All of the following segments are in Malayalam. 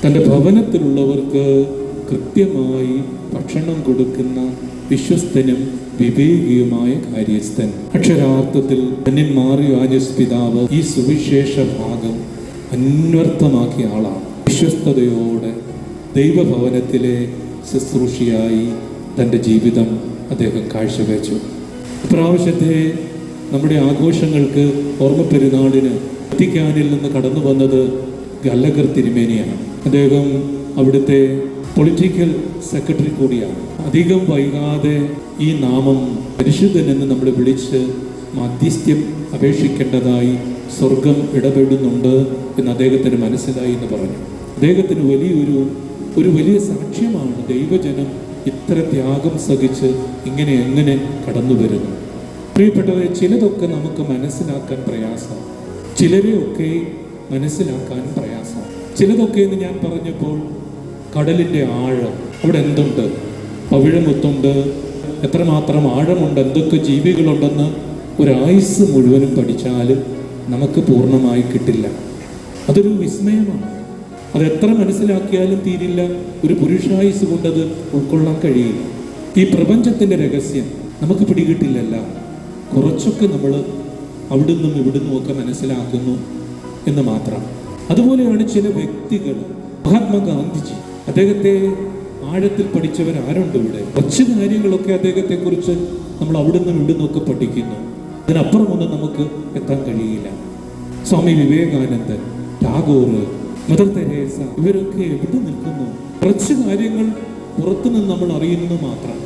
തൻ്റെ ഭവനത്തിലുള്ളവർക്ക് കൃത്യമായി ഭക്ഷണം കൊടുക്കുന്ന വിശ്വസ്തനും വിവേകിയുമായ കാര്യസ്ഥൻ. അക്ഷരാർത്ഥത്തിൽ ധന്യൻ മാർ യോഹന്നാസ് പിതാവ് ഈ സുവിശേഷ ഭാഗം അന്വർത്ഥമാക്കിയ ആളാണ്. വിശ്വസ്തയോടെ ദൈവഭവനത്തിലെ ശുശ്രൂഷയായി തൻ്റെ ജീവിതം അദ്ദേഹം കാഴ്ചവെച്ചു. ഇപ്രാവശ്യത്തെ നമ്മുടെ ആഘോഷങ്ങൾക്ക് ഓർമ്മ പെരുന്നാളിന് വത്തിക്കാനിൽ നിന്ന് കടന്നു വന്നത് ഗല്ലഗർ തിരുമേനിയാണ്. അദ്ദേഹം അവിടുത്തെ പൊളിറ്റിക്കൽ സെക്രട്ടറി കൂടിയാണ്. അധികം വൈകാതെ ഈ നാമം പരിശുദ്ധനെന്ന് നമ്മൾ വിളിച്ച് മധ്യസ്ഥ്യം അപേക്ഷിക്കേണ്ടതായി സ്വർഗം ഇടപെടുന്നുണ്ട് എന്ന് അദ്ദേഹത്തിന് മനസ്സിലായി എന്ന് പറഞ്ഞു. അദ്ദേഹത്തിന് വലിയ സാക്ഷ്യമാണ് ദൈവജനം ഇത്ര ത്യാഗം സഹിച്ച് എങ്ങനെ കടന്നു വരുന്നു. പ്രിയപ്പെട്ടവരെ, ചിലതൊക്കെ നമുക്ക് മനസ്സിലാക്കാൻ പ്രയാസം, ചിലരെയൊക്കെ മനസ്സിലാക്കാൻ പ്രയാസം. ചിലതൊക്കെ എന്ന് ഞാൻ പറഞ്ഞപ്പോൾ കടലിൻ്റെ ആഴം, അവിടെ എന്തുണ്ട്, പവിഴമുത്തുണ്ട്, എത്രമാത്രം ആഴമുണ്ട്, എന്തൊക്കെ ജീവികളുണ്ടെന്ന് ഒരായുസ് മുഴുവനും പഠിച്ചാലും നമുക്ക് പൂർണ്ണമായി കിട്ടില്ല. അതൊരു വിസ്മയമാണ്. അതെത്ര മനസ്സിലാക്കിയാലും തീരില്ല. ഒരു പുരുഷായുസ് കൊണ്ടത് ഉൾക്കൊള്ളാൻ കഴിയില്ല. ഈ പ്രപഞ്ചത്തിൻ്റെ രഹസ്യം നമുക്ക് പിടികിട്ടില്ലല്ല. കുറച്ചൊക്കെ നമ്മൾ അവിടുന്നും ഇവിടുന്നും ഒക്കെ മനസ്സിലാക്കുന്നു എന്ന് മാത്രം. അതുപോലെയാണ് ചില വ്യക്തികൾ. മഹാത്മാഗാന്ധിജി, അദ്ദേഹത്തെ ആഴത്തിൽ പഠിച്ചവർ ആരുണ്ട് ഇവിടെ? കുറച്ച് കാര്യങ്ങളൊക്കെ അദ്ദേഹത്തെക്കുറിച്ച് നമ്മൾ അവിടുന്നും ഇവിടുന്നും ഒക്കെ പഠിക്കുന്നു. അതിനപ്പുറമൊന്നും നമുക്ക് എത്താൻ കഴിയില്ല. സ്വാമി വിവേകാനന്ദൻ, ടാഗോർ, മദർ തെരേസ, ഇവരൊക്കെ എവിടെ നിൽക്കുന്നു? കുറച്ച് കാര്യങ്ങൾ പുറത്തുനിന്ന് നമ്മൾ അറിയുന്നത് മാത്രം.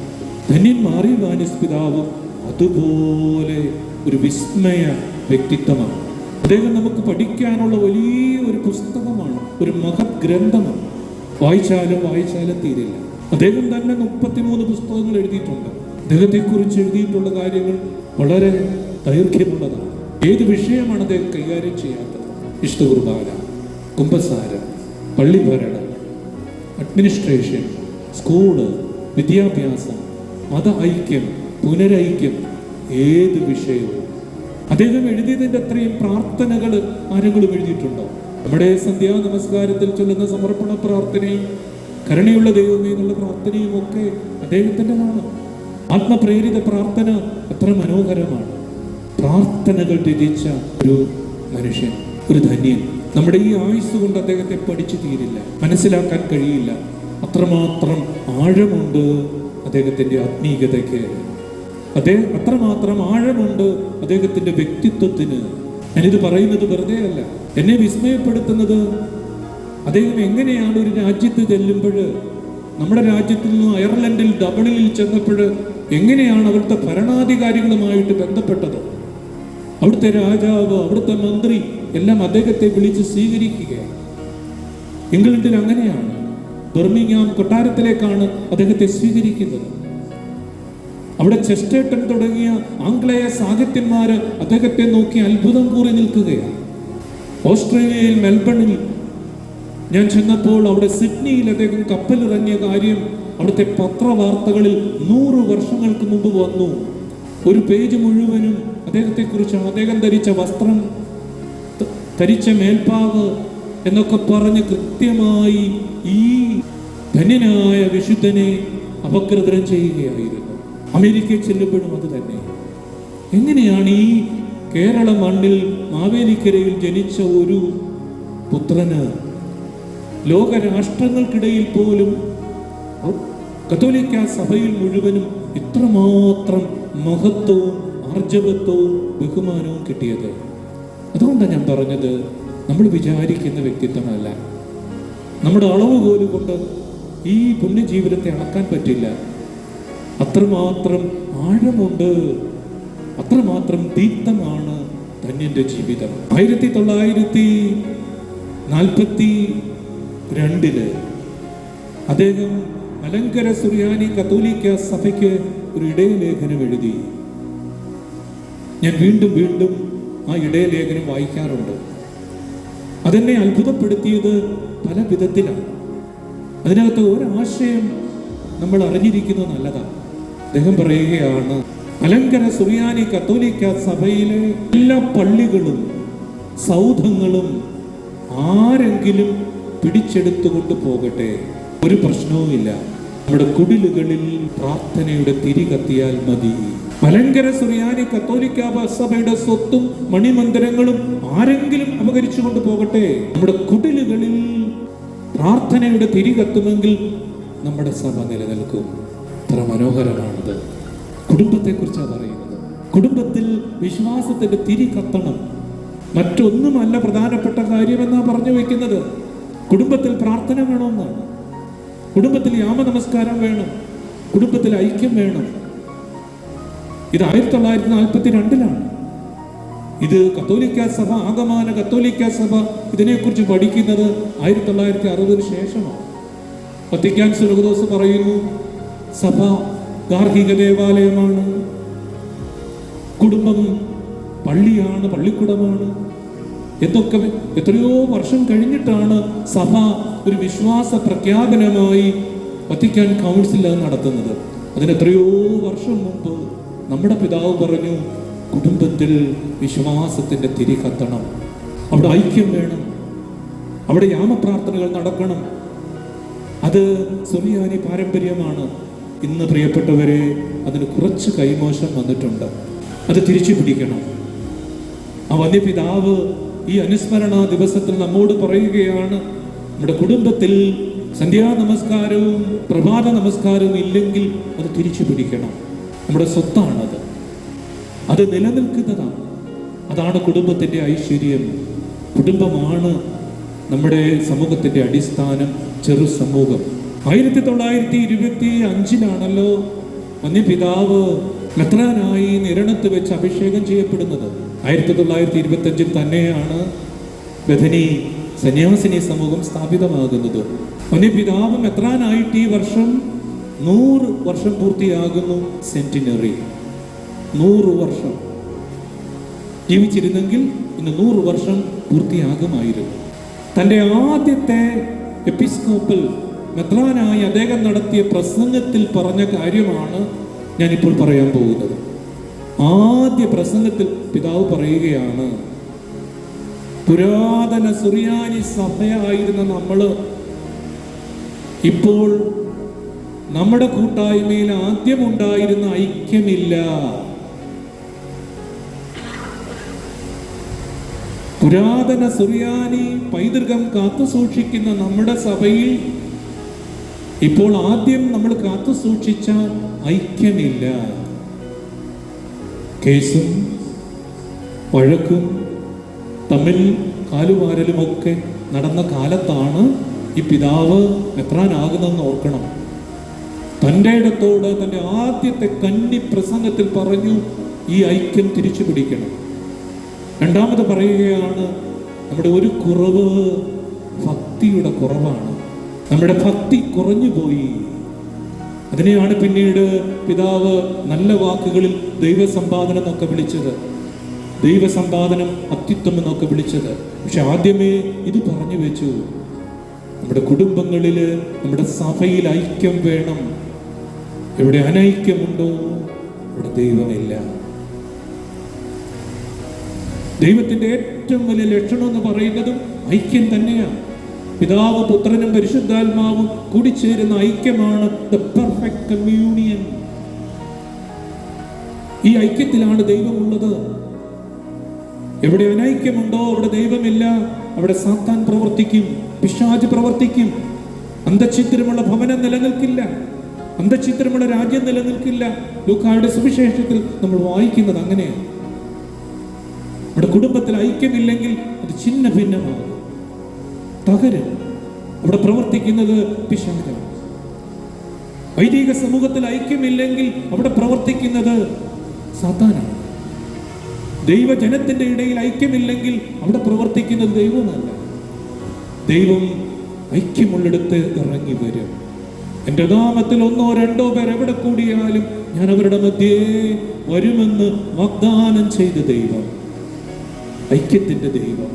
ധന്യൻ മാർ യോഹന്നാസ് പിതാവ് അതുപോലെ ഒരു വിസ്മയ വ്യക്തിത്വമാണ്. അദ്ദേഹം നമുക്ക് പഠിക്കാനുള്ള വലിയൊരു പുസ്തകമാണ്, ഒരു മഹത് ഗ്രന്ഥമാണ്. വായിച്ചാലും തീരില്ല. അദ്ദേഹം തന്നെ 33 പുസ്തകങ്ങൾ എഴുതിയിട്ടുണ്ട്. അദ്ദേഹത്തെക്കുറിച്ച് എഴുതിയിട്ടുള്ള കാര്യങ്ങൾ വളരെ ദൈർഘ്യമുള്ളതാണ്. ഏത് വിഷയമാണ് അദ്ദേഹം കൈകാര്യം ചെയ്യാത്തത്? വിശുദ്ധ കുർബാന, കുമ്പസാരം, പള്ളിഭരണം, അഡ്മിനിസ്ട്രേഷൻ, സ്കൂള്, വിദ്യാഭ്യാസം, മത ഐക്യം, പുനരൈക്യം, ഏത് വിഷയവും അദ്ദേഹം എഴുതിയതിൻ്റെ അത്രയും പ്രാർത്ഥനകൾ ആരെങ്കിലും എഴുതിയിട്ടുണ്ടോ? നമ്മുടെ സന്ധ്യാ നമസ്കാരത്തിൽ ചൊല്ലുന്ന സമർപ്പണ പ്രാർത്ഥനയും കരുണയുള്ള ദൈവമേ എന്നുള്ള പ്രാർത്ഥനയും ഒക്കെ അദ്ദേഹത്തിൻ്റെതാണ്. ആത്മപ്രേരിത പ്രാർത്ഥന എത്ര മനോഹരമാണ്. പ്രാർത്ഥനകൾ രചിച്ച ഒരു മനുഷ്യൻ, ഒരു ധന്യൻ. നമ്മുടെ ഈ ആയുസ് കൊണ്ട് അദ്ദേഹത്തെ പഠിച്ചു തീരില്ല, മനസ്സിലാക്കാൻ കഴിയില്ല. അത്രമാത്രം ആഴമുണ്ട് അദ്ദേഹത്തിൻ്റെ ആത്മീയതയ്ക്ക്. അത്രമാത്രം ആഴമുണ്ട് അദ്ദേഹത്തിൻ്റെ വ്യക്തിത്വത്തിന്. ഞാനിത് പറയുന്നത് വെറുതെ അല്ല. എന്നെ വിസ്മയപ്പെടുത്തുന്നത് അദ്ദേഹം എങ്ങനെയാണ് ഒരു രാജ്യത്ത് ചെല്ലുമ്പോൾ, നമ്മുടെ രാജ്യത്തിൽ നിന്ന് അയർലൻഡിൽ ഡബിളിൽ ചെന്നപ്പോൾ എങ്ങനെയാണ് അവിടുത്തെ ഭരണാധികാരികളുമായിട്ട് ബന്ധപ്പെട്ടത്. അവിടുത്തെ രാജാവ്, അവിടുത്തെ മന്ത്രി എല്ലാം അദ്ദേഹത്തെ വിളിച്ച് സ്വീകരിക്കുകയാണ്. ഇംഗ്ലണ്ടിൽ അങ്ങനെയാണ്. ബർമിംഗ്ഹാം കൊട്ടാരത്തിലേക്കാണ് അദ്ദേഹത്തെ സ്വീകരിക്കുന്നത്. അവിടെ ചെസ്റ്റേർട്ടൺ തുടങ്ങിയ ആംഗ്ലേയ സാഹിത്യന്മാര് അദ്ദേഹത്തെ നോക്കി അത്ഭുതം കൂറി നിൽക്കുകയാണ്. ഓസ്ട്രേലിയയിൽ മെൽബണിൽ ഞാൻ ചെന്നപ്പോൾ അവിടെ സിഡ്നിയിൽ അദ്ദേഹം കപ്പലിറങ്ങിയ കാര്യം അവിടുത്തെ പത്രവാർത്തകളിൽ 100 വർഷങ്ങൾക്ക് മുമ്പ് വന്നു. ഒരു പേജ് മുഴുവനും അദ്ദേഹത്തെക്കുറിച്ചാണ്. അദ്ദേഹം ധരിച്ച വസ്ത്രം, ധരിച്ച മേൽപ്പാവ് എന്നൊക്കെ പറഞ്ഞ് കൃത്യമായി ഈ ധന്യനായ വിശുദ്ധനെ അപഗ്രഥനം ചെയ്യുകയായിരുന്നു. അമേരിക്കയിൽ ചെല്ലുമ്പോഴും അത് തന്നെ. എങ്ങനെയാണ് ഈ കേരള മണ്ണിൽ മാവേലിക്കരയിൽ ജനിച്ച ഒരു പുത്രന് ലോകരാഷ്ട്രങ്ങൾക്കിടയിൽ പോലും കത്തോലിക്ക സഭയിൽ മുഴുവനും ഇത്രമാത്രം മഹത്വവും ആർജവത്വവും ബഹുമാനവും കിട്ടിയത്? അതുകൊണ്ടാണ് ഞാൻ പറഞ്ഞത്, നമ്മൾ വിചാരിക്കുന്ന വ്യക്തിത്വമല്ല. നമ്മുടെ അളവുകോല് കൊണ്ട് ഈ പുണ്യജീവിതത്തെ അളക്കാൻ പറ്റില്ല. അത്രമാത്രം ആഴമുണ്ട്, അത്രമാത്രം ദീപ്തമാണ് ധന്യന്റെ ജീവിതം. 1942 അദ്ദേഹം മലങ്കര സുറിയാനി കത്തോലിക്ക സഭയ്ക്ക് ഒരു ഇടയലേഖനം എഴുതി. ഞാൻ വീണ്ടും ആ ഇടയലേഖനം വായിക്കാറുണ്ട്. അതെന്നെ അത്ഭുതപ്പെടുത്തിയത് പല വിധത്തിലാണ്. അതിനകത്ത് ഒരാശയം നമ്മൾ അറിഞ്ഞിരിക്കുന്നത് നല്ലതാണ്. അദ്ദേഹം പറയുകയാണ്, മലങ്കര സുറിയാനി കത്തോലിക്ക സഭയിലെ എല്ലാ പള്ളികളും സൗധങ്ങളും ആരെങ്കിലും പിടിച്ചെടുത്തുകൊണ്ട് പോകട്ടെ. ഒരു പ്രശ്നവുമില്ല. നമ്മുടെ കുടിലുകളിൽ പ്രാർത്ഥനയുടെ തിരി കത്തിയാൽ മതി. മലങ്കര സുറിയാനി കത്തോലിക്ക സഭയുടെ സ്വത്തും മണിമന്ദിരങ്ങളും ആരെങ്കിലും അപകരിച്ചുകൊണ്ട് പോകട്ടെ, നമ്മുടെ കുടിലുകളിൽ പ്രാർത്ഥനയുടെ തിരി കത്തുമെങ്കിൽ നമ്മുടെ സഭ നിലനിൽക്കും. എത്ര മനോഹരമാണത്! കുടുംബത്തെക്കുറിച്ചാണ് പറയുന്നത്. കുടുംബത്തിൽ വിശ്വാസത്തിന്റെ തിരി കത്തണം. മറ്റൊന്നുമല്ല പ്രധാനപ്പെട്ട കാര്യമെന്നാണ് പറഞ്ഞു വയ്ക്കുന്നത്. കുടുംബത്തിൽ പ്രാർത്ഥന വേണമെന്നാണ്. കുടുംബത്തിൽ യാമനമസ്കാരം വേണം. കുടുംബത്തിൽ ഐക്യം വേണം. ഇത് 1942 ഇത് കത്തോലിക്ക സഭ, ആഗമാന കത്തോലിക്ക സഭ ഇതിനെക്കുറിച്ച് പഠിക്കുന്നത് 1960 ശേഷമാണ്. വത്തിക്കാൻ സുനഹദോസ് പറയുന്നു, സഭ ഗാർഹിക ദേവാലയമാണ്, കുടുംബം പള്ളിയാണ്, പള്ളിക്കുടമാണ്. എന്തൊക്കെ എത്രയോ വർഷം കഴിഞ്ഞിട്ടാണ് സഭ ഒരു വിശ്വാസ പ്രഖ്യാപനമായി വത്തിക്കാൻ കൗൺസിൽ നടത്തുന്നത്. അതിനെത്രയോ വർഷം മുമ്പ് നമ്മുടെ പിതാവ് പറഞ്ഞു, കുടുംബത്തിൽ വിശ്വാസത്തിന്റെ തിരി കത്തണം, അവിടെ ഐക്യം വേണം, അവിടെ യാമപ്രാർത്ഥനകൾ നടക്കണം. അത് സുറിയാനി പാരമ്പര്യമാണ്. ഇന്ന് പ്രിയപ്പെട്ടവരെ, അതിന് കുറച്ച് കൈമോശം വന്നിട്ടുണ്ട്. അത് തിരിച്ചു പിടിക്കണം. ആ വന്യപിതാവ് ഈ അനുസ്മരണ ദിവസത്തിൽ നമ്മോട് പറയുകയാണ്, നമ്മുടെ കുടുംബത്തിൽ സന്ധ്യാനമസ്കാരവും പ്രഭാത നമസ്കാരവും ഇല്ലെങ്കിൽ അത് തിരിച്ചു പിടിക്കണം. നമ്മുടെ സ്വത്താണത്, അത് നിലനിൽക്കുന്നതാണ്. അതാണ് കുടുംബത്തിൻ്റെ ഐശ്വര്യം. കുടുംബമാണ് നമ്മുടെ സമൂഹത്തിൻ്റെ അടിസ്ഥാനം. ചെറു സമൂഹം 1925 വന്യപിതാവ് മെത്രാനായി നിരണത്ത് വെച്ച് അഭിഷേകം ചെയ്യപ്പെടുന്നത്. 1925 തന്നെയാണ് ബഥനി സന്യാസിനി സമൂഹം സ്ഥാപിതമാകുന്നത്. വന്യപിതാവ് മെത്രാനായിട്ട് ഈ വർഷം 100 വർഷം പൂർത്തിയാകുന്നു. സെന്റിനറി 100 വർഷം ജീവിച്ചിരുന്നെങ്കിൽ ഇന്ന് 100 വർഷം പൂർത്തിയാകുമായിരുന്നു. തൻ്റെ ആദ്യത്തെ എപ്പിസ്കോപ്പൽ മെത്രാനായി അദ്ദേഹം നടത്തിയ പ്രസംഗത്തിൽ പറഞ്ഞ കാര്യമാണ് ഞാനിപ്പോൾ പറയാൻ പോകുന്നത്. ആദ്യ പ്രസംഗത്തിൽ പിതാവ് പറയുകയാണ്, പുരാതന സുറിയാനി സഭയായിരുന്ന നമ്മൾ ഇപ്പോൾ നമ്മുടെ കൂട്ടായ്മയിൽ ആദ്യമുണ്ടായിരുന്ന ഐക്യമില്ല. പുരാതന സുറിയാനി പൈതൃകം കാത്തു സൂക്ഷിക്കുന്ന നമ്മുടെ സഭയിൽ ഇപ്പോൾ ആദ്യം നമ്മൾ കാത്തു സൂക്ഷിച്ച ഐക്യമില്ല. കേസും വഴക്കും തമ്മിൽ കാലുവാരലുമൊക്കെ നടന്ന കാലത്താണ് ഈ പിതാവ് മെത്രാനാകുന്നതെന്ന് ഓർക്കണം. തൻ്റെ ഇടത്തോട് തൻ്റെ ആദ്യത്തെ കന്നി പ്രസംഗത്തിൽ പറഞ്ഞു, ഈ ഐക്യം തിരിച്ചു പിടിക്കണം. രണ്ടാമത് പറയുകയാണ്, നമ്മുടെ ഒരു കുറവ് ഭക്തിയുടെ കുറവാണ്. നമ്മുടെ ഭക്തി കുറഞ്ഞു പോയി. അതിനെയാണ് പിന്നീട് പിതാവ് നല്ല വാക്കുകളിൽ ദൈവസമ്പാദനം എന്നൊക്കെ വിളിച്ചത്, ദൈവസമ്പാദനം അത്യുത്വം എന്നൊക്കെ വിളിച്ചത്. പക്ഷെ ആദ്യമേ ഇത് പറഞ്ഞു വെച്ചു, നമ്മുടെ കുടുംബങ്ങളിൽ, നമ്മുടെ സഭയിൽ ഐക്യം വേണം. എവിടെ അനൈക്യമുണ്ടോ അവിടെ ദൈവമില്ല. ദൈവത്തിന്റെ ഏറ്റവും വലിയ ലക്ഷണം എന്ന് പറയുന്നതും ഐക്യം തന്നെയാണ്. പിതാവ്, പുത്രനും പരിശുദ്ധാത്മാവും കൂടിച്ചേരുന്ന ഐക്യമാണ് ദ പെർഫെക്റ്റ് കമ്മ്യൂണിയൻ. ഈ ഐക്യത്തിലാണ് ദൈവമുള്ളത്. എവിടെ അനൈക്യമുണ്ടോ അവിടെ ദൈവമില്ല. അവിടെ സാത്താൻ പ്രവർത്തിക്കും, പിശാച് പ്രവർത്തിക്കും. അന്തഛിദ്രമുള്ള ഭവനം നിലനിൽക്കില്ല, അന്തഛിദ്രമുള്ള രാജ്യം നിലനിൽക്കില്ല. ലൂക്കായുടെ സുവിശേഷത്തിൽ നമ്മൾ വായിക്കുന്നത് അങ്ങനെയാണ്. അവിടെ കുടുംബത്തിൽ ഐക്യമില്ലെങ്കിൽ അത് ഛിന്ന ഭിന്നമാകും, തകരും. അവിടെ പ്രവർത്തിക്കുന്നത് പിശാചാണ്. വൈദിക സമൂഹത്തിൽ ഐക്യമില്ലെങ്കിൽ അവിടെ പ്രവർത്തിക്കുന്നത് സാത്താനാണ്. ദൈവജനത്തിന്റെ ഇടയിൽ ഐക്യമില്ലെങ്കിൽ അവിടെ പ്രവർത്തിക്കുന്നത് ദൈവമല്ല. ദൈവം ഐക്യമുള്ളിടത്ത് ഇറങ്ങി വരും. എൻ്റെ നാമത്തിൽ 1 or 2 പേർ എവിടെ കൂടിയാലും ഞാൻ അവരുടെ മധ്യേ വരുമെന്ന് വാഗ്ദാനം ചെയ്ത ദൈവം, ഐക്യത്തിന്റെ ദൈവം.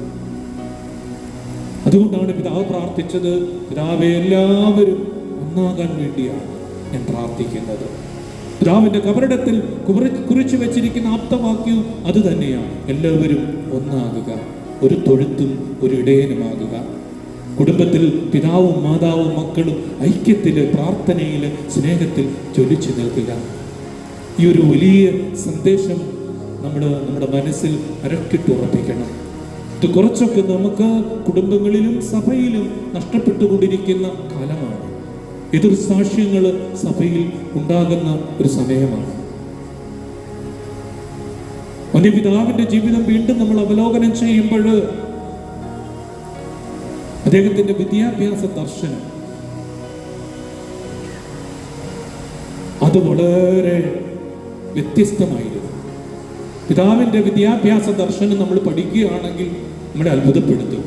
അതുകൊണ്ടാണ് പിതാവ് പ്രാർത്ഥിച്ചത്, പിതാവേ എല്ലാവരും ഒന്നാകാൻ വേണ്ടിയാണ് ഞാൻ പ്രാർത്ഥിക്കുന്നത്. പിതാവിന്റെ കബറിടത്തിൽ കുറിച്ചു വെച്ചിരിക്കുന്ന ആപ്തവാക്യവും അത് തന്നെയാണ്. എല്ലാവരും ഒന്നാകുക, ഒരു തൊഴുത്തും ഒരു ഇടയനുമാകുക. കുടുംബത്തിൽ പിതാവും മാതാവും മക്കളും ഐക്യത്തിൽ, പ്രാർത്ഥനയിൽ, സ്നേഹത്തിൽ ജ്വലിച്ചു നിൽക്കുക. ഈ ഒരു വലിയ സന്ദേശം നമ്മുടെ മനസ്സിൽ അരക്കിട്ടുറപ്പിക്കണം. ഇത് കുറച്ചൊക്കെ നമുക്ക് കുടുംബങ്ങളിലും സഭയിലും നഷ്ടപ്പെട്ടുകൊണ്ടിരിക്കുന്ന കാലമാണ്. എതിർ സാക്ഷ്യങ്ങൾ സഭയിൽ ഉണ്ടാകുന്ന ഒരു സമയമാണ്. വന്യപിതാവിന്റെ ജീവിതം വീണ്ടും നമ്മൾ അവലോകനം ചെയ്യുമ്പോൾ അദ്ദേഹത്തിന്റെ വിദ്യാഭ്യാസ ദർശനം അത് വളരെ വ്യത്യസ്തമായിരുന്നു. പിതാവിന്റെ വിദ്യാഭ്യാസ ദർശനം നമ്മൾ പഠിക്കുകയാണെങ്കിൽ നമ്മളെ അത്ഭുതപ്പെടുത്തും.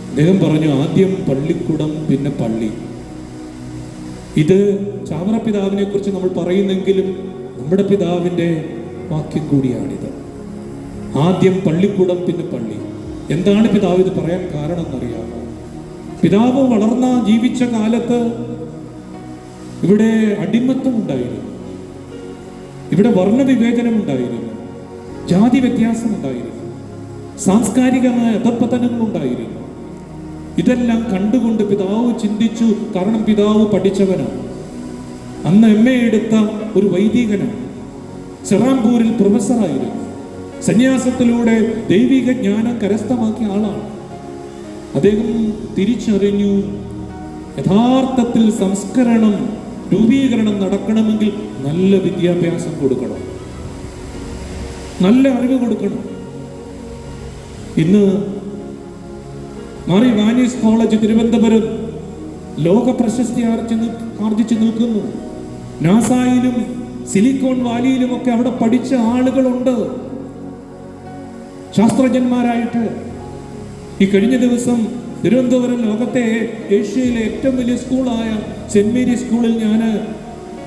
അദ്ദേഹം പറഞ്ഞു, ആദ്യം പള്ളിക്കൂടം പിന്നെ പള്ളി. ഇത് ചാവറ പിതാവിനെ കുറിച്ച് നമ്മൾ പറയുന്നെങ്കിലും നമ്മുടെ പിതാവിന്റെ വാക്യം കൂടിയാണിത്. ആദ്യം പള്ളിക്കൂടം പിന്നെ പള്ളി. എന്താണ് പിതാവ് ഇത് പറയാൻ കാരണം എന്നറിയാമോ? പിതാവ് വളർന്ന ജീവിച്ച കാലത്ത് ഇവിടെ അടിമത്തം ഉണ്ടായിരുന്നു, ഇവിടെ വർണ്ണവിവേചനം ഉണ്ടായിരുന്നു, ജാതി വ്യത്യാസം ഉണ്ടായിരുന്നു, സാംസ്കാരികമായ അധപ്പതനങ്ങൾ ഉണ്ടായിരുന്നു. ഇതെല്ലാം കണ്ടുകൊണ്ട് പിതാവ് ചിന്തിച്ചു. കാരണം പിതാവ് പഠിച്ചവനാണ്, അന്ന് MA എടുത്ത ഒരു വൈദികനാണ്, സെറാംപൂരിൽ പ്രൊഫസറായിരുന്നു, സന്യാസത്തിലൂടെ ദൈവിക ജ്ഞാനം കരസ്ഥമാക്കിയ ആളാണ്. അദ്ദേഹം തിരിച്ചറിഞ്ഞു, യഥാർത്ഥത്തിൽ സംസ്കരണം, രൂപീകരണം നടക്കണമെങ്കിൽ നല്ല വിദ്യാഭ്യാസം കൊടുക്കണം, നല്ല അറിവ് കൊടുക്കണം. ഇന്ന് മാർ ഇവാനിയോസ് കോളേജ് തിരുവനന്തപുരം ലോക പ്രശസ്തി ആർജിച്ചു നിൽക്കുന്നു. നാസായിലും സിലിക്കോൺ വാലിയിലും ഒക്കെ അവിടെ പഠിച്ച ആളുകളുണ്ട്, ശാസ്ത്രജ്ഞന്മാരായിട്ട്. ഈ കഴിഞ്ഞ ദിവസം തിരുവനന്തപുരം ലോകത്തെ ഏഷ്യയിലെ ഏറ്റവും വലിയ സ്കൂളായ സെന്റ് മേരീസ് സ്കൂളിൽ ഞാൻ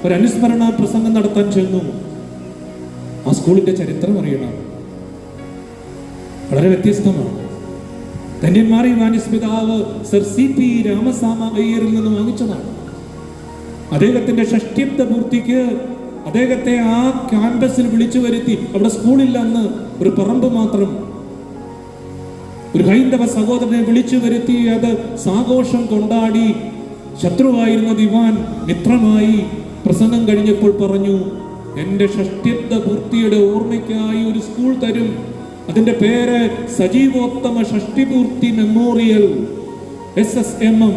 ഒരു അനുസ്മരണ പ്രസംഗം നടത്താൻ ചെന്നു. ആ സ്കൂളിന്റെ ചരിത്രം അറിയണം, വളരെ വ്യത്യസ്തമാണ്. ധന്യന്മാർ ഇവാനിയോസ് പിതാവ് സർ CP രാമസാമ അയ്യരിൽ നിന്ന് വാങ്ങിച്ചതാണ്. അദ്ദേഹത്തിന്റെ ഷഷ്ഠ്യബ്ദ പൂർത്തിക്ക് അദ്ദേഹത്തെ ആ ക്യാമ്പസിൽ വിളിച്ചു വരുത്തി. അവിടെ സ്കൂളില്ല, അന്ന് ഒരു പറമ്പ് മാത്രം. ഒരു ഹൈന്ദവ സഹോദരനെ വിളിച്ചു വരുത്തി, അത് സാഘോഷം കൊണ്ടാടി. ശത്രുവായിരുന്ന ദിവാൻ മിത്രമായി. പ്രസംഗം കഴിഞ്ഞപ്പോൾ പറഞ്ഞു, എൻ്റെ ഷഷ്ഠ്യബ്ദ പൂർത്തിയുടെ ഓർമ്മയ്ക്കായി ഒരു സ്കൂൾ തരും, അതിന്റെ പേര് സജീവോത്തമ ഷഷ്ടിപൂർത്തി മെമ്മോറിയൽ, SSMM.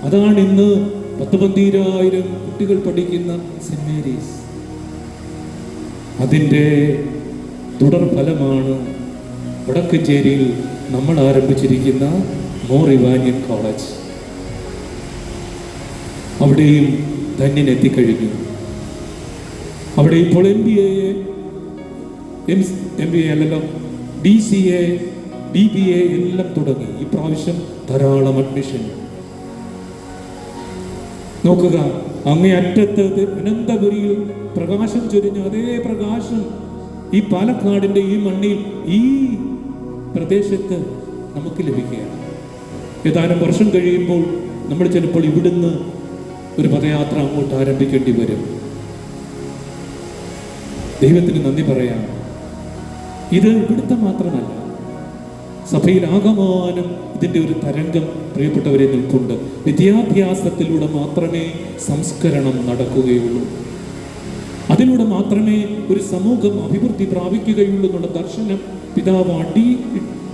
അതാണ് ഇന്ന് 10,000 കുട്ടികൾ പഠിക്കുന്ന സെന്റ് മേരീസ്. അതിൻ്റെ തുടർഫലമാണ് വടക്കഞ്ചേരിയിൽ നമ്മൾ ആരംഭിച്ചിരിക്കുന്ന മോർ ഇവാനിയൻ കോളേജ്. അവിടെയും ധന്യൻ എത്തിക്കഴിഞ്ഞു. അവിടെ ഇപ്പോൾ MBA അല്ലല്ലോ, DCA, DBA എല്ലാം തുടങ്ങി. ഈ പ്രാവശ്യം ധാരാളം അഡ്മിഷൻ. നോക്കുക, അങ്ങേ അറ്റത്ത് അനന്തപുരിയിൽ പ്രകാശം ചൊരിഞ്ഞ അതേ പ്രകാശം ഈ പാലക്കാടിന്റെ ഈ മണ്ണിൽ, ഈ പ്രദേശത്ത് നമുക്ക് ലഭിക്കുകയാണ്. ഏതാനും വർഷം കഴിയുമ്പോൾ നമ്മൾ ചിലപ്പോൾ ഇവിടുന്ന് ഒരു പദയാത്ര അങ്ങോട്ട് ആരംഭിക്കേണ്ടി വരും. ദൈവത്തിന് നന്ദി പറയാം. ഇത് ഇവിടുത്തെ മാത്രമല്ല, സഭയിൽ ആകമാനം ഇതിൻ്റെ ഒരു തരംഗം പ്രിയപ്പെട്ടവരെ നിൽപ്പുണ്ട്. വിദ്യാഭ്യാസത്തിലൂടെ മാത്രമേ സംസ്കരണം നടക്കുകയുള്ളൂ, അതിലൂടെ മാത്രമേ ഒരു സമൂഹം അഭിവൃദ്ധി പ്രാപിക്കുകയുള്ളൂ എന്നുള്ള ദർശനം പിതാവ് അടി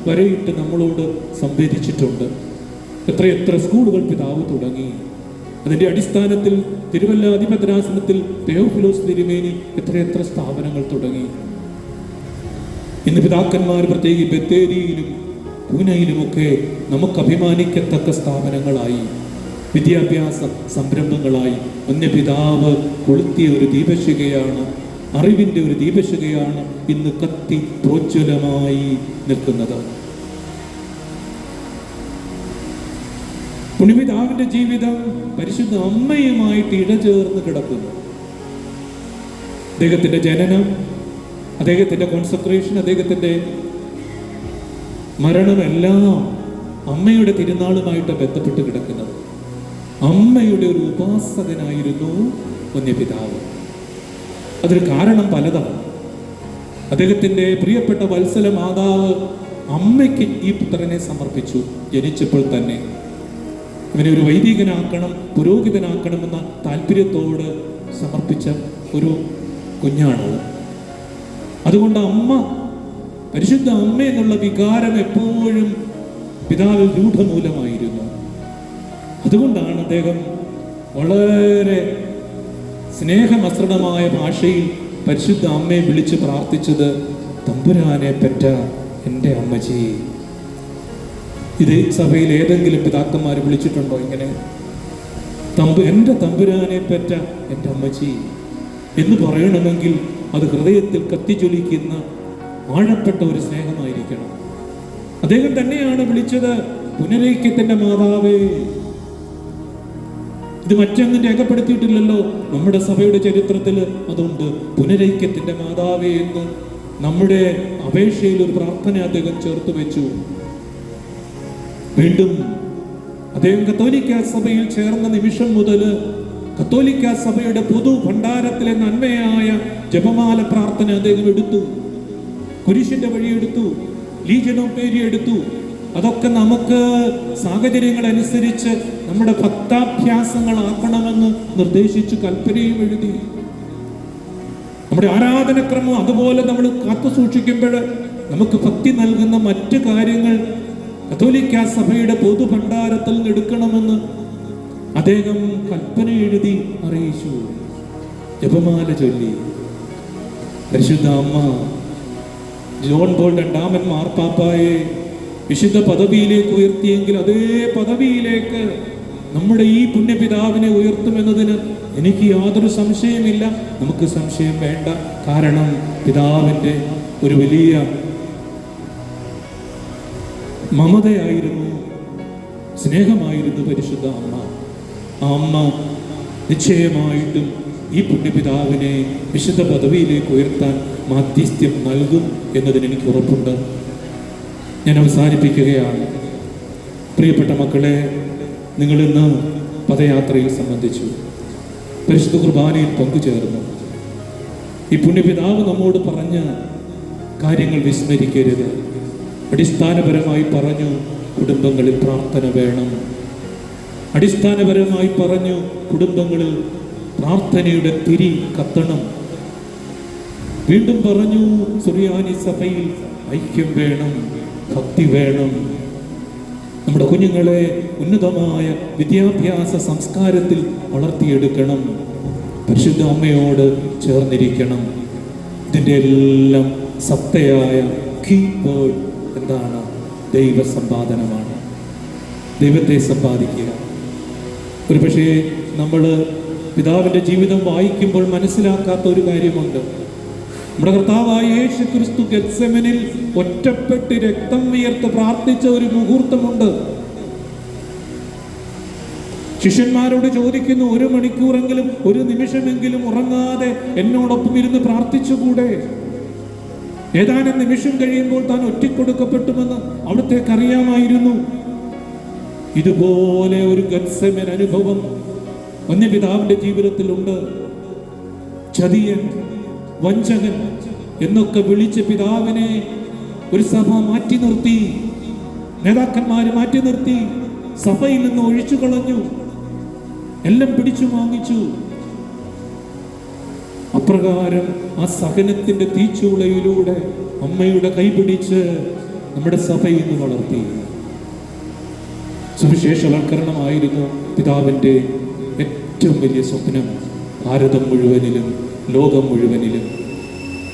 വരെയിട്ട് നമ്മളോട് സംവേദിച്ചിട്ടുണ്ട്. എത്രയെത്ര സ്കൂളുകൾ പിതാവ് തുടങ്ങി. അതിൻ്റെ അടിസ്ഥാനത്തിൽ തിരുവല്ല അധിപതരാസനത്തിൽ തെയോഫിലോസ് തിരുമേനി എത്രയെത്ര സ്ഥാപനങ്ങൾ തുടങ്ങി. ഇന്ന് പിതാക്കന്മാർ പ്രത്യേകിച്ച് ബത്തേരിയിലും പൂനെയിലുമൊക്കെ നമുക്ക് അഭിമാനിക്കത്തക്ക സ്ഥാപനങ്ങളായി, വിദ്യാഭ്യാസ സംരംഭങ്ങളായി. വന്യപിതാവ് കൊളുത്തിയ ഒരു ദീപശിഖയാണ്, അറിവിൻ്റെ ഒരു ദീപശിഖയാണ് ഇന്ന് കത്തി പ്രോജ്വലമായി നിൽക്കുന്നത്. പുണ്യപിതാവിന്റെ ജീവിതം പരിശുദ്ധ അമ്മയുമായിട്ട് ഇഴചേർന്ന് കിടക്കുന്നു. അദ്ദേഹത്തിന്റെ ജനനം, അദ്ദേഹത്തിന്റെ കോൺസെൻട്രേഷൻ, അദ്ദേഹത്തിന്റെ മരണമെല്ലാം അമ്മയുടെ തിരുനാളുമായിട്ട് ബന്ധപ്പെട്ട് കിടക്കുന്നത്. അമ്മയുടെ ഒരു ഉപാസകനായിരുന്നു വന്യപിതാവ്. അതൊരു കാരണം പലതാണ്. അദ്ദേഹത്തിന്റെ പ്രിയപ്പെട്ട വത്സല മാതാവ് അമ്മയ്ക്ക് ഈ പുത്രനെ സമർപ്പിച്ചു. ജനിച്ചപ്പോൾ തന്നെ ഇവനെ ഒരു വൈദികനാക്കണം, പുരോഹിതനാക്കണമെന്ന താല്പര്യത്തോട് സമർപ്പിച്ച ഒരു കുഞ്ഞാണത്. അതുകൊണ്ട് അമ്മ, പരിശുദ്ധ അമ്മ എന്നുള്ള വികാരം എപ്പോഴും പിതാവിൽ രൂഢമൂലമായിരുന്നു. അതുകൊണ്ടാണ് അദ്ദേഹം വളരെ സ്നേഹമസൃണമായ ഭാഷയിൽ പരിശുദ്ധ അമ്മയെ വിളിച്ച് പ്രാർത്ഥിച്ചത്, തമ്പുരാനെ പെറ്റ എൻ്റെ അമ്മച്ചി. ഇത് സഭയിൽ ഏതെങ്കിലും പിതാക്കന്മാർ വിളിച്ചിട്ടുണ്ടോ ഇങ്ങനെ? എൻ്റെ തമ്പുരാനെ പെറ്റ എൻ്റെ അമ്മച്ചി എന്ന് പറയണമെങ്കിൽ അത് ഹൃദയത്തിൽ കത്തിജ്വലിക്കുന്ന ആഴപ്പെട്ട ഒരു സ്നേഹമായിരിക്കണം. അദ്ദേഹം തന്നെയാണ് വിളിച്ചത്, പുനരൈക്യത്തിന്റെ മാതാവേ. ഇത് മറ്റൊന്നും രേഖപ്പെടുത്തിയിട്ടില്ലല്ലോ. നമ്മുടെ സഭയുടെ ചരിത്രത്തിൽ അതുണ്ട്, പുനരൈക്യത്തിന്റെ മാതാവേ എന്ന് നമ്മുടെ അപേക്ഷയിൽ ഒരു പ്രാർത്ഥന അദ്ദേഹം ചേർത്ത് വെച്ചു. വീണ്ടും അദ്ദേഹം കത്തോലിക്ക സഭയിൽ ചേർന്ന നിമിഷം മുതൽ കത്തോലിക്ക സഭയുടെ പൊതു ഭണ്ഡാരത്തിലെ നന്മയായ ജപമാല പ്രാർത്ഥന അദ്ദേഹം എടുത്തു. കുരിശിന്റെ വഴി എടുത്തു, ലീജിയൻ ഓഫ് മേരി എടുത്തു. അതൊക്കെ നമുക്ക് സാഹചര്യങ്ങൾ അനുസരിച്ച് നമ്മുടെ ഭക്താഭ്യാസങ്ങളാക്കണമെന്ന് നിർദ്ദേശിച്ചു കൽപ്പനയും എഴുതി. നമ്മുടെ ആരാധനക്രമം അതുപോലെ നമ്മൾ കാത്തു സൂക്ഷിക്കുമ്പോൾ നമുക്ക് ഭക്തി നൽകുന്ന മറ്റ് കാര്യങ്ങൾ കത്തോലിക്ക സഭയുടെ പൊതു ഭണ്ഡാരത്തിൽ നിന്ന് എടുക്കണമെന്ന് അദ്ദേഹം കൽപ്പന എഴുതി അറിയിച്ചു. ജപമാല ചൊല്ലി. പരിശുദ്ധ അമ്മ ജോൺ പോൾ രണ്ടാമൻ മാർപ്പാപ്പായെ വിശുദ്ധ പദവിയിലേക്ക് ഉയർത്തിയെങ്കിൽ അതേ പദവിയിലേക്ക് നമ്മുടെ ഈ പുണ്യപിതാവിനെ ഉയർത്തുമെന്നതിന് എനിക്ക് യാതൊരു സംശയമില്ല. നമുക്ക് സംശയം വേണ്ട. കാരണം പിതാവിൻ്റെ ഒരു വലിയ മമതയായിരുന്നു, സ്നേഹമായിരുന്നു പരിശുദ്ധ അമ്മ. ആ അമ്മ നിശ്ചയമായിട്ടും ഈ പുണ്യപിതാവിനെ വിശുദ്ധ പദവിയിലേക്ക് ഉയർത്താൻ മാധ്യസ്ഥ്യം നൽകും എന്നതിന് എനിക്ക് ഉറപ്പുണ്ട്. ഞാൻ അവസാനിപ്പിക്കുകയാണ്. പ്രിയപ്പെട്ട മക്കളെ, നിങ്ങളിന്ന് പദയാത്രയിൽ സംബന്ധിച്ചു, പരിശുദ്ധ കുർബാനയിൽ പങ്കുചേർന്നു. ഈ പുണ്യപിതാവ് നമ്മോട് പറഞ്ഞ കാര്യങ്ങൾ വിസ്മരിക്കരുത്. അടിസ്ഥാനപരമായി പറഞ്ഞു, കുടുംബങ്ങളിൽ പ്രാർത്ഥന വേണം. അടിസ്ഥാനപരമായി പറഞ്ഞു, കുടുംബങ്ങളിൽ പ്രാർത്ഥനയുടെ തിരി കത്തണം. വീണ്ടും പറഞ്ഞു, സുറിയാനി സഭയിൽ ഐക്യം വേണം, ഭക്തി വേണം. നമ്മുടെ കുഞ്ഞുങ്ങളെ ഉന്നതമായ വിദ്യാഭ്യാസ സംസ്കാരത്തിൽ വളർത്തിയെടുക്കണം. പരിശുദ്ധ അമ്മയോട് ചേർന്നിരിക്കണം. ഇതിൻ്റെ എല്ലാം സത്തയായ കീവേഡ് എന്താണ്? ദൈവസമ്പാദനമാണ്. ദൈവത്തെ സമ്പാദിക്കുക. ഒരു പക്ഷേ നമ്മൾ പിതാവിൻ്റെ ജീവിതം വായിക്കുമ്പോൾ മനസ്സിലാക്കാത്ത ഒരു കാര്യമുണ്ട്. നമ്മുടെ കർത്താവായ യേശു ക്രിസ്തു ഗെത്സെമനിൽ ഒറ്റപ്പെട്ട് രക്തം വിയർത്ത് പ്രാർത്ഥിച്ച ഒരു മുഹൂർത്തമുണ്ട്. ശിഷ്യന്മാരോട് ചോദിക്കുന്നു, 1 മണിക്കൂറെങ്കിലും, 1 നിമിഷമെങ്കിലും ഉറങ്ങാതെ എന്നോടൊപ്പം ഇരുന്ന് പ്രാർത്ഥിച്ചുകൂടെ? ഏതാനും നിമിഷം കഴിയുമ്പോൾ താൻ ഒറ്റിക്കൊടുക്കപ്പെട്ടുമെന്ന് അവിടത്തേക്ക് അറിയാമായിരുന്നു. ഇതുപോലെ ഒരു ഗെത്സെമൻ അനുഭവം വന്യപിതാവിന്റെ ജീവിതത്തിലുണ്ട്. ചതിയൻ, വഞ്ചകൻ എന്നൊക്കെ വിളിച്ച പിതാവിനെ ഒരു സഭ മാറ്റി നിർത്തി, നേതാക്കന്മാര് മാറ്റി നിർത്തി, സഭയിൽ നിന്ന് ഒഴിച്ചു കളഞ്ഞു, എല്ലാം പിടിച്ചു വാങ്ങിച്ചു. അപ്രകാരം ആ സഹനത്തിന്റെ തീച്ചൂളയിലൂടെ അമ്മയുടെ കൈപിടിച്ച് നമ്മുടെ സഭയിൽ നിന്ന് വളർത്തി. സുവിശേഷവൽക്കരണമായിരുന്നു പിതാവിൻ്റെ ഏറ്റവും വലിയ സ്വപ്നം. ഭാരതം മുഴുവനിലും ലോകം മുഴുവനിലും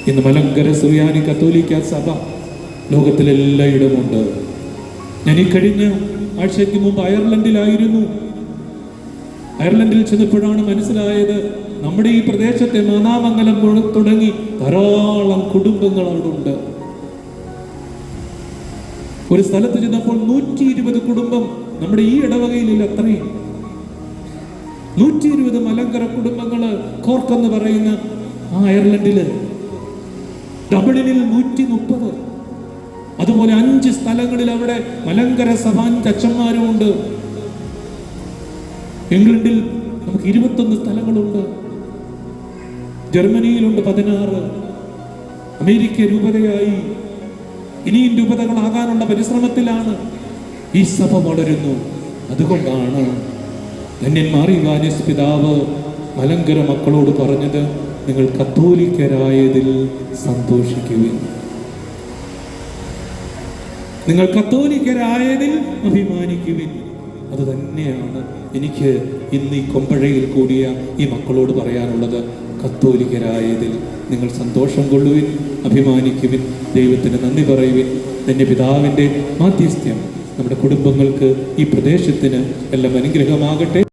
ഇന്ന് മലങ്കര സുറിയാനി കത്തോലിക്ക സഭ ലോകത്തിലെല്ലായിടമുണ്ട്. ഞാൻ ഈ കഴിഞ്ഞ ആഴ്ചയ്ക്ക് മുമ്പ് അയർലൻഡിലായിരുന്നു. അയർലൻഡിൽ ചെന്നപ്പോഴാണ് മനസ്സിലായത്, നമ്മുടെ ഈ പ്രദേശത്തെ മാനാമംഗലം തുടങ്ങി ധാരാളം കുടുംബങ്ങൾ അവിടെ ഉണ്ട്. ഒരു സ്ഥലത്ത് ചെന്നപ്പോൾ 120 കുടുംബം നമ്മുടെ ഈ ഇടവകയിലില്ല. അത്രയും 120 മലങ്കര കുടുംബങ്ങള് കോർക്ക് എന്ന് പറയുന്ന ആ അയർലൻഡില്. ഡബ്ലിനിൽ 130. അതുപോലെ 5 സ്ഥലങ്ങളിൽ അവിടെ മലങ്കര സഭാൻ അച്ഛന്മാരുമുണ്ട്. ഇംഗ്ലണ്ടിൽ നമുക്ക് 21 സ്ഥലങ്ങളുണ്ട്. ജർമ്മനിയിലുണ്ട് 16. അമേരിക്ക രൂപതയായി. ഇനിയും രൂപതകളാകാനുള്ള പരിശ്രമത്തിലാണ്. ഈ സഭ വളരുന്നു. അതുകൊണ്ടാണ് ധന്യന്മാർ യോഹന്നാനീസ് പിതാവ് മലങ്കര മക്കളോട് പറഞ്ഞത്, നിങ്ങൾ കത്തോലിക്കരായതിൽ സന്തോഷിക്കുവിൻ. നിങ്ങൾ കത്തോലിക്കരായതിൽ അഭിമാനിക്കുവിൻ. അത് തന്നെയാണ് എനിക്ക് ഇന്ന് ഈ കൊമ്പഴയിൽ കൂടിയ ഈ മക്കളോട് പറയാനുള്ളത്. കത്തോലിക്കരായതിൽ നിങ്ങൾ സന്തോഷം കൊള്ളുവിൻ, അഭിമാനിക്കുവിൻ, ദൈവത്തിന് നന്ദി പറയുവിൻ. എൻ്റെ പിതാവിൻ്റെ മാധ്യസ്ഥ്യം നമ്മുടെ കുടുംബങ്ങൾക്ക്, ഈ പ്രദേശത്തിന് എല്ലാം അനുഗ്രഹമാകട്ടെ.